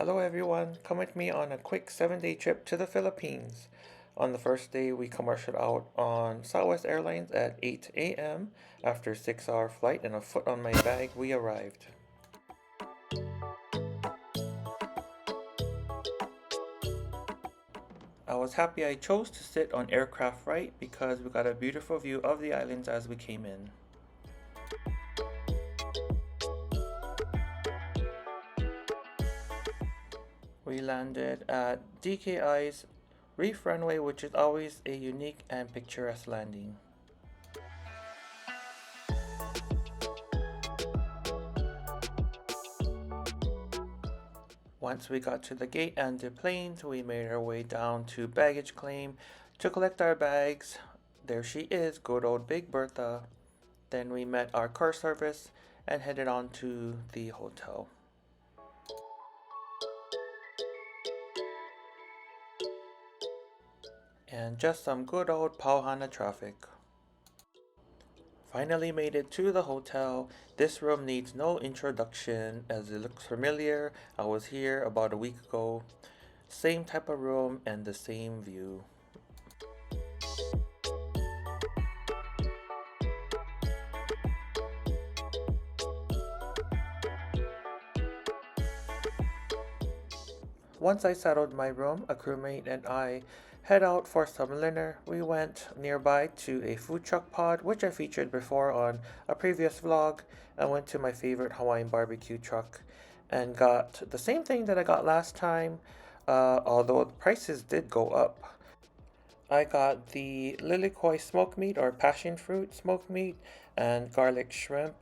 Hello everyone, come with me on a quick 7-day trip to the Philippines. On the first day, we commercialed out on Southwest Airlines at 8 a.m. After a 6-hour flight and a foot on my bag, we arrived. I was happy I chose to sit on aircraft right because we got a beautiful view of the islands as we came in. We landed at DKI's Reef Runway, which is always a unique and picturesque landing. Once we got to the gate and the planes, we made our way down to baggage claim to collect our bags. There she is, good old Big Bertha. Then we met our car service and headed on to the hotel. And just some good old Pauhana traffic. Finally made it to the hotel. This room needs no introduction as it looks familiar. I was here about a week ago. Same type of room and the same view. Once I settled my room, a crewmate and I head out for some dinner. We went nearby to a food truck pod, which I featured before on a previous vlog. I went to my favorite Hawaiian barbecue truck and got the same thing that I got last time, although the prices did go up. I got the lilikoi smoked meat or passion fruit smoked meat and garlic shrimp.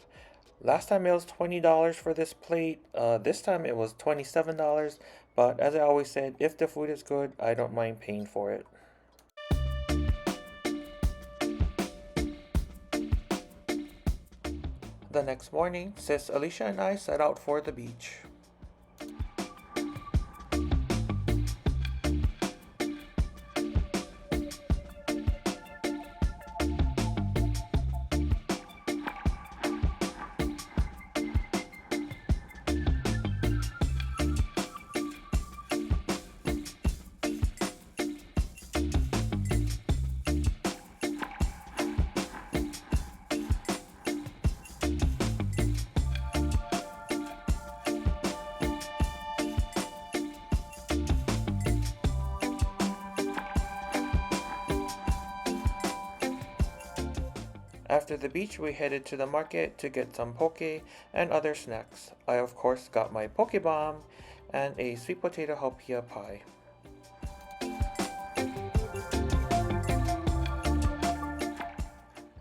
Last time it was $20 for this plate. This time it was $27. But as I always said, if the food is good, I don't mind paying for it. The next morning, Sis Alicia and I set out for the beach. After the beach, we headed to the market to get some poke and other snacks. I, of course, got my poke bomb and a sweet potato halpia pie.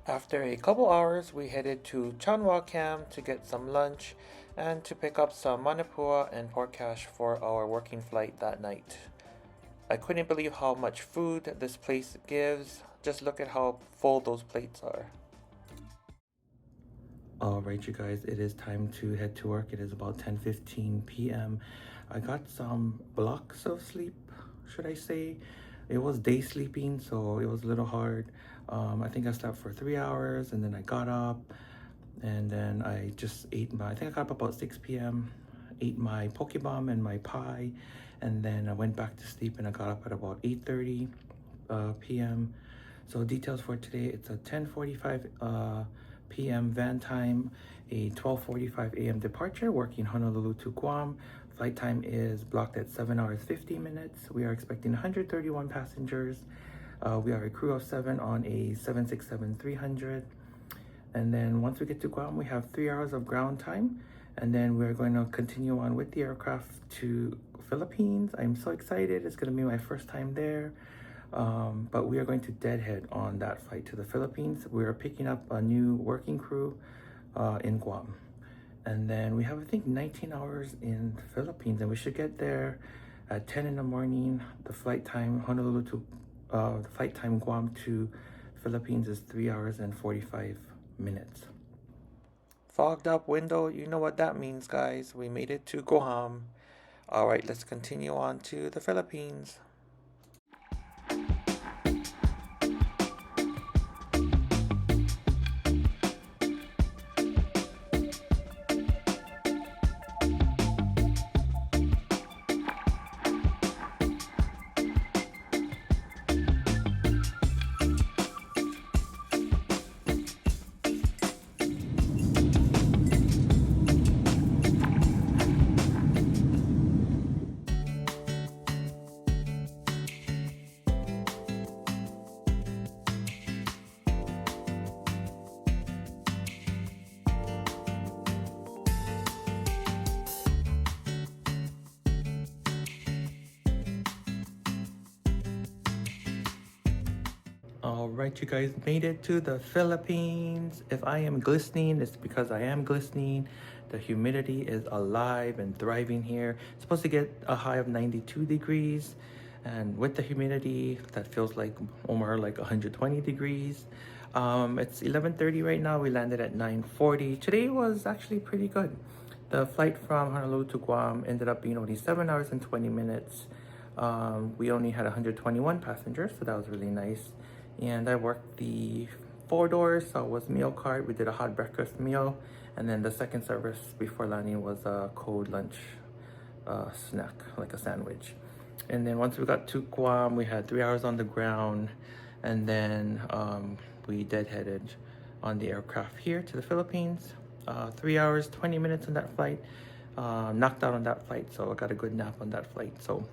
After a couple hours, we headed to Chanwa Camp to get some lunch and to pick up some manapua and pork hash for our working flight that night. I couldn't believe how much food this place gives. Just look at how full those plates are. Alright you guys, it is time to head to work. It is about 10:15 p.m. I got some blocks of sleep, should I say. It was day sleeping, so it was a little hard. I think I slept for 3 hours and then I got up and then I just ate I think I got up about 6 p.m. Ate my poke bomb and my pie, and then I went back to sleep and I got up at about 8:30 p.m. So details for today, it's a 10:45 p.m. van time, a 12:45 a.m. departure, working Honolulu to Guam. Flight time is blocked at 7 hours 50 minutes. We are expecting 131 passengers. We are a crew of 7 on a 767-300. And then once we get to Guam, we have 3 hours of ground time. And then we're going to continue on with the aircraft to Philippines. I'm so excited. It's going to be my first time there. But we are going to deadhead on that flight to the Philippines. We are picking up a new working crew in Guam. And then we have, I think, 19 hours in the Philippines, and we should get there at 10 in the morning. The flight time Honolulu to the flight time Guam to Philippines is 3 hours and 45 minutes. Fogged up window, you know what that means, guys. We made it to Guam. All right, let's continue on to the Philippines. All right, you guys made it to the Philippines. If I am glistening, it's because I am glistening. The humidity is alive and thriving here. It's supposed to get a high of 92 degrees. And with the humidity, that feels like more like 120 degrees. It's 11:30 right now. We landed at 9:40. Today was actually pretty good. The flight from Honolulu to Guam ended up being only 7 hours and 20 minutes. We only had 121 passengers, so that was really nice. And I worked the 4 doors, so it was meal cart. We did a hot breakfast meal, and then the second service before landing was a cold lunch snack, like a sandwich. And then once we got to Guam, we had 3 hours on the ground, and then we deadheaded on the aircraft here to the Philippines. 3 hours, 20 minutes on that flight. Knocked out on that flight, so I got a good nap on that flight. So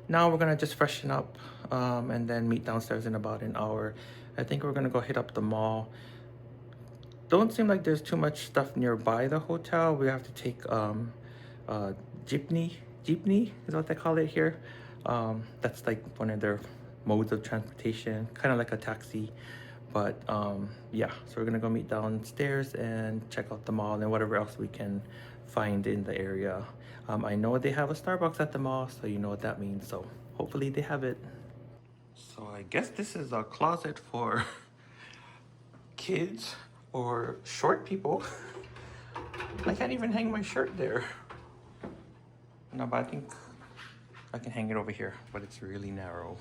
now we're gonna just freshen up and then meet downstairs in about an hour. I think we're gonna go hit up the mall. Don't seem like there's too much stuff nearby the hotel. We have to take jeepney. Jeepney is what they call it here. That's like one of their modes of transportation, kind of like a taxi. But yeah, so we're gonna go meet downstairs and check out the mall and whatever else we can find in the area. I know they have a Starbucks at the mall, so you know what that means. So hopefully they have it. So I guess this is a closet for kids or short people. I can't even hang my shirt there. No, but I think I can hang it over here, but it's really narrow.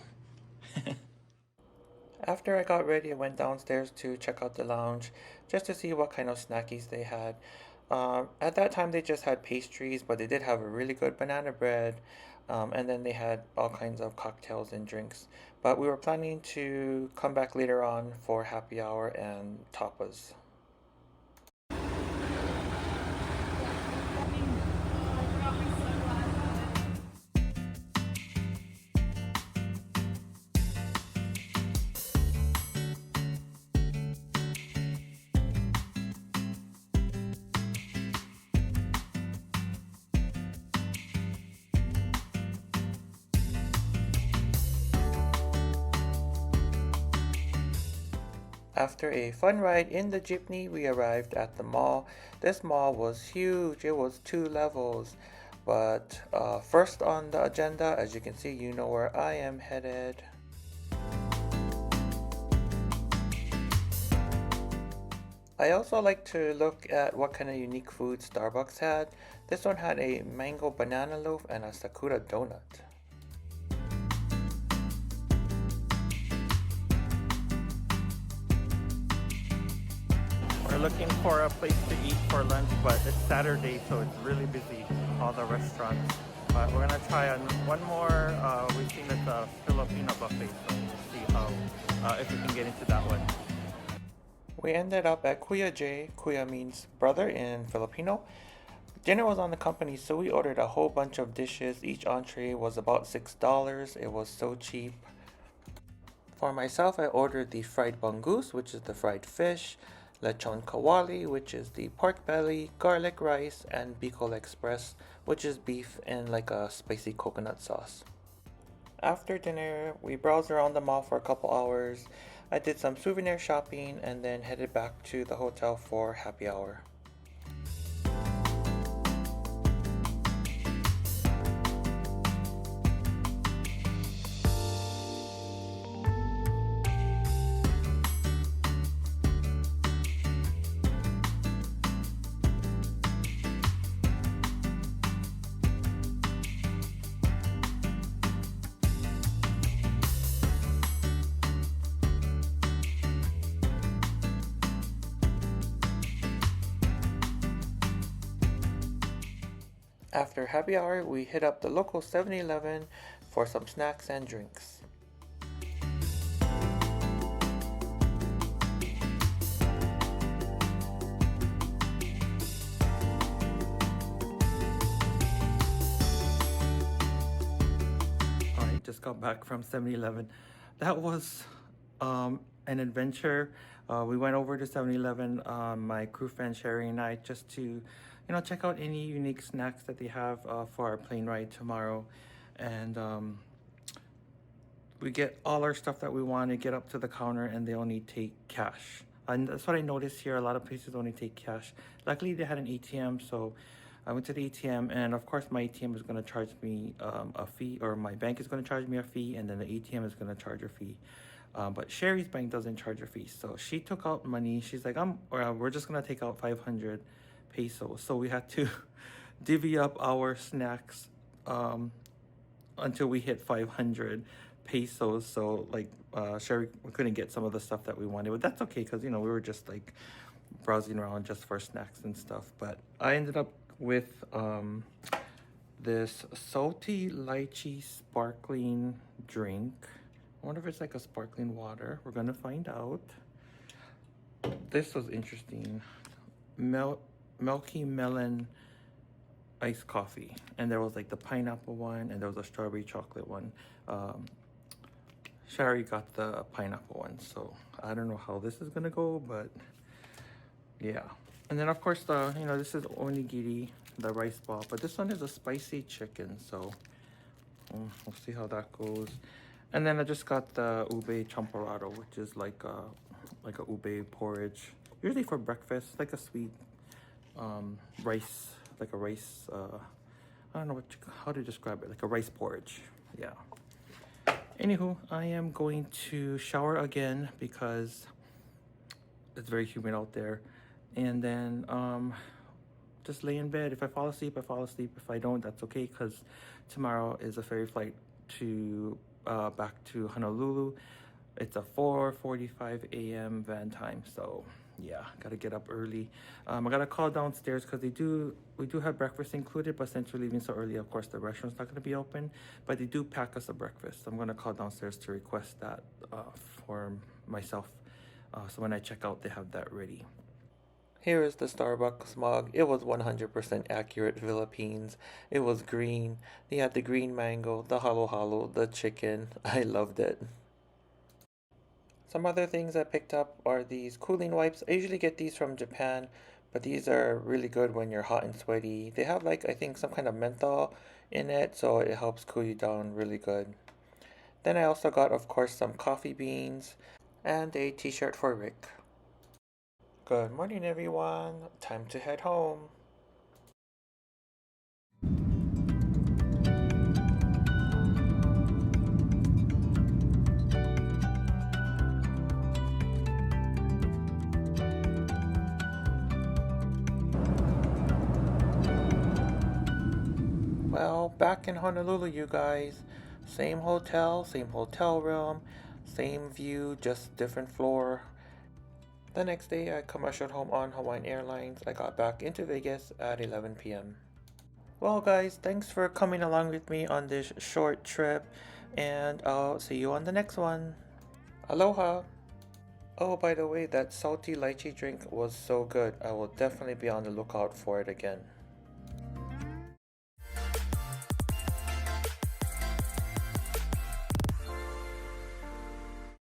After I got ready, I went downstairs to check out the lounge just to see what kind of snackies they had. At that time, they just had pastries, but they did have a really good banana bread, and then they had all kinds of cocktails and drinks. But we were planning to come back later on for happy hour and tapas. After a fun ride in the jeepney, we arrived at the mall. This mall was huge, it was 2 levels. But first on the agenda, as you can see, you know where I am headed. I also like to look at what kind of unique food Starbucks had. This one had a mango banana loaf and a sakura donut. We're looking for a place to eat for lunch, but it's Saturday, so it's really busy, all the restaurants. But we're gonna try one more. We've seen it's a Filipino buffet, so we'll see how if we can get into that one. We ended up at Kuya J. Kuya means brother in Filipino. Dinner was on the company, so we ordered a whole bunch of dishes. Each entree was about $6. It was so cheap. For myself, I ordered the fried bangus, which is the fried fish, lechon kawali, which is the pork belly, garlic rice, and bicol express, which is beef in like a spicy coconut sauce. After dinner, we browsed around the mall for a couple hours. I did some souvenir shopping and then headed back to the hotel for happy hour. After happy hour, we hit up the local 7-Eleven for some snacks and drinks. Alright, just got back from 7-Eleven. That was an adventure. We went over to 7-Eleven, my crew friend Sherry and I, just to check out any unique snacks that they have for our plane ride tomorrow. And we get all our stuff that we want to get up to the counter, and they only take cash. And that's what I noticed here. A lot of places only take cash. Luckily, they had an ATM, so I went to the ATM, and of course, my ATM is going to charge me a fee, or my bank is going to charge me a fee, and then the ATM is going to charge a fee. But Sherry's bank doesn't charge a fee, so she took out money. She's like, we're just going to take out 500 pesos." So we had to divvy up our snacks until we hit 500 pesos. So like Sherry, we couldn't get some of the stuff that we wanted, but that's okay, because we were just like browsing around just for snacks and stuff. But I ended up with this salty lychee sparkling drink. I wonder if it's like a sparkling water. We're gonna find out. This was interesting. Milky melon iced coffee, and there was like the pineapple one, and there was a strawberry chocolate one. Sherry got the pineapple one, so I don't know how this is gonna go, but yeah. And then of course this is onigiri, the rice ball, but this one is a spicy chicken, so we'll see how that goes. And then I just got the ube champorado, which is like a ube porridge, usually for breakfast, like a sweet rice, like a rice, I don't know how to describe it, like a rice porridge. Yeah. Anywho, I am going to shower again because it's very humid out there, and then just lay in bed. If I fall asleep, I fall asleep. If I don't, that's okay, because tomorrow is a ferry flight to back to Honolulu. It's a 4:45 a.m. van time, so yeah, gotta get up early. I gotta call downstairs because we do have breakfast included, but since we're leaving so early, of course the restaurant's not gonna be open, but they do pack us a breakfast. So I'm gonna call downstairs to request that for myself, so when I check out they have that ready. Here is the Starbucks mug. It was 100% accurate Philippines. It was green. They had the green mango, the halo, the chicken. I loved it. Some other things I picked up are these cooling wipes. I usually get these from Japan, but these are really good when you're hot and sweaty. They have like, I think, some kind of menthol in it, so it helps cool you down really good. Then I also got, of course, some coffee beans and a t-shirt for Rick. Good morning, everyone. Time to head home. Well, back in Honolulu, you guys. Same hotel room, same view, just different floor. The next day, I commercialed home on Hawaiian Airlines. I got back into Vegas at 11 p.m. Well, guys, thanks for coming along with me on this short trip, and I'll see you on the next one. Aloha! Oh, by the way, that salty lychee drink was so good. I will definitely be on the lookout for it again.